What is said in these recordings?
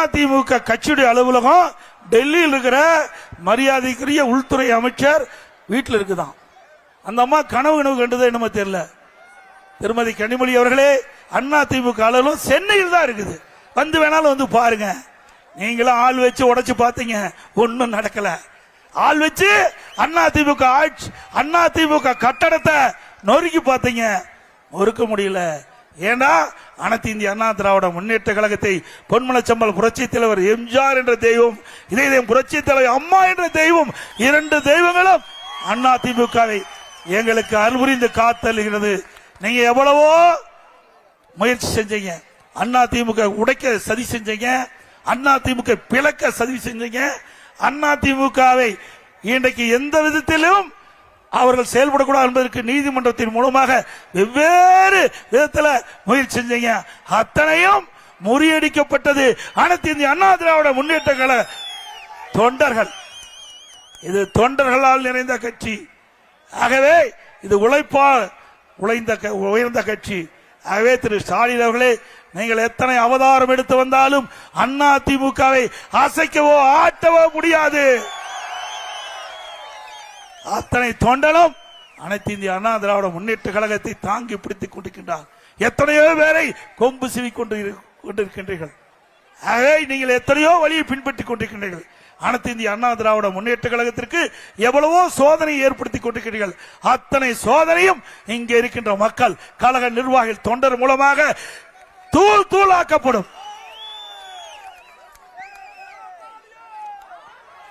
அதிமுக கட்சியுடைய அலுவலகம் டெல்லியில் இருக்கிற மரியாதைக்குரிய உள்துறை அமைச்சர் வீட்டில் இருக்குதான். அந்த அம்மா கனவு கண்டது என்னமோ தெரியல. திருமதி கனிமொழி அவர்களே, அதிமுக அலுவலகம் சென்னையில் தான் இருக்குது. வந்து வேணாலும் வந்து பாருங்க. நீங்களும் ஆள் வச்சு உடைச்சு பார்த்தீங்க, ஒன்னும் நடக்கல. ஆள் வச்சு அதிமுக கட்டடத்தை நொறுக்கி பார்த்தீங்க, நொறுக்க முடியல. ஏன்னா அனைத்து இந்திய அண்ணா திராவிட முன்னேற்ற கழகத்தை பொன்மனச்சம்பல் புரட்சி தலைவர் எம்ஜிஆர் என்ற தெய்வம், இதே புரட்சி தலைவர் அம்மா என்ற தெய்வம், இரண்டு தெய்வங்களும் அதிமுகவை எங்களுக்கு அருள்புரிந்து காத்தல்கிறது. நீங்க எவ்வளவோ முயற்சி செஞ்சீங்க, அதிமுக உடைக்க சதி செஞ்சீங்க, அதிமுக பிளக்க சதி செஞ்சீங்க. அதிமுகவை இன்றைக்கு எந்த விதத்திலும் அவர்கள் செயல்படக்கூடாது என்பதற்கு நீதிமன்றத்தின் மூலமாக வெவ்வேறு விதத்தில் முயற்சி செஞ்சீங்க. அத்தனையும் முறியடிக்கப்பட்டது அனைத்து இந்திய அண்ணா திராவிட முன்னேற்ற கழக தொண்டர்கள். இது தொண்டர்களால் நிறைந்த கட்சி. ஆகவே இது உழைப்பால் உயர்ந்த கட்சி. ஆகவே திரு ஸ்டாலின் அவர்களே, நீங்கள் எத்தனை அவதாரம் எடுத்து வந்தாலும் அதிமுகவை அசைக்கவோ ஆட்டவோ முடியாது. அத்தனை தொண்டலும் அனைத்து இந்திய அண்ணா திராவிட முன்னேற்ற கழகத்தை தாங்கி பிடித்துக் கொண்டிருக்கின்றார். எத்தனையோ பேரை கொம்பு சிவி கொண்டிருக்கின்றீர்கள். ஆகவே நீங்கள் எத்தனையோ வழியை பின்பற்றிக் கொண்டிருக்கின்றீர்கள். அனைத்து இந்திய அண்ணா திராவிட முன்னேற்ற கழகத்திற்கு எவ்வளவோ சோதனை ஏற்படுத்திக் கொண்டிருக்கிறீர்கள். அத்தனை சோதனையும் இங்கே இருக்கின்ற மக்கள், கழக நிர்வாகிகள், தொண்டர் மூலமாக தூள் தூளாக்கப்படும்.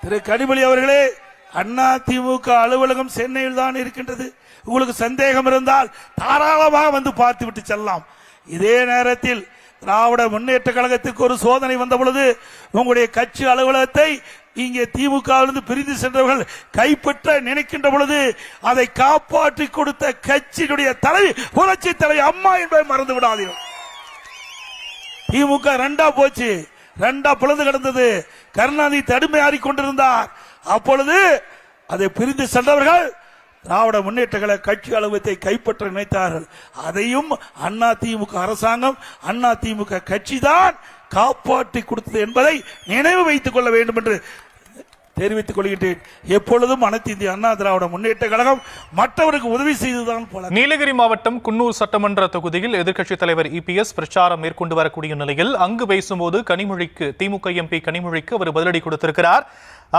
திரு கனிமொழி அவர்களே, அதிமுக அலுவலகம் சென்னையில் தான் இருக்கின்றது. உங்களுக்கு சந்தேகம் இருந்தால் தாராளமாக வந்து பார்த்து விட்டு செல்லலாம். இதே நேரத்தில் திராவிட முன்னேற்ற கழகத்துக்கு ஒரு சோதனை வந்த பொழுது உங்களுடைய கட்சி அலுவலகத்தை இங்கே திமுகவிலிருந்து பிரிந்து சென்றவர்கள் கைப்பற்ற நினைக்கின்ற பொழுது அதை காப்பாற்றி கொடுத்த கட்சியினுடைய தலைவி புரட்சி தலைவி அம்மா என்பதை மறந்து விடாதீர்கள். திமுக ரெண்டா போச்சு, ரெண்டா பிளந்து கிடந்தது. கருணாநிதி தடுமையாறி கொண்டிருந்தார். அப்பொழுது அதை பிரிந்து சென்றவர்கள் திராவிட முன்னேற்ற கழக கட்சி அலுவலகத்தை கைப்பற்ற நினைத்தார்கள். அதையும் அதிமுக அரசாங்கம், அதிமுக கட்சி தான் காப்பாற்றி கொடுத்தது என்பதை நினைவு வைத்துக் கொள்ள வேண்டும் என்று தெரிவித்துக் கொள்கின்றேன். எப்பொழுதும் அனைத்து இந்திய அண்ணா திராவிட முன்னேற்ற கழகம் மற்றவருக்கு உதவி செய்துதான் போல. நீலகிரி மாவட்டம் குன்னூர் சட்டமன்ற தொகுதியில் எதிர்க்கட்சித் தலைவர் இபிஎஸ் பிரச்சாரம் மேற்கொண்டு வரக்கூடிய நிலையில் அங்கு பேசும்போது கனிமொழிக்கு, திமுக எம்பி கனிமொழிக்கு அவர் பதிலடி கொடுத்திருக்கிறார்.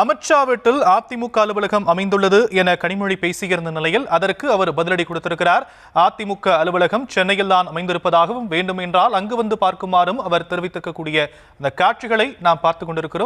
அமித்ஷா வீட்டில் அதிமுக அலுவலகம் அமைந்துள்ளது என கனிமொழி பேசியிருந்த நிலையில் அதற்கு அவர் பதிலடி கொடுத்திருக்கிறார். அதிமுக அலுவலகம் சென்னையில் தான் அமைந்திருப்பதாகவும் வேண்டும் என்றால் அங்கு வந்து பார்க்குமாறும் அவர் தெரிவித்திருக்கக்கூடிய அந்த காட்சிகளை நாம் பார்த்துக் கொண்டிருக்கிறோம்.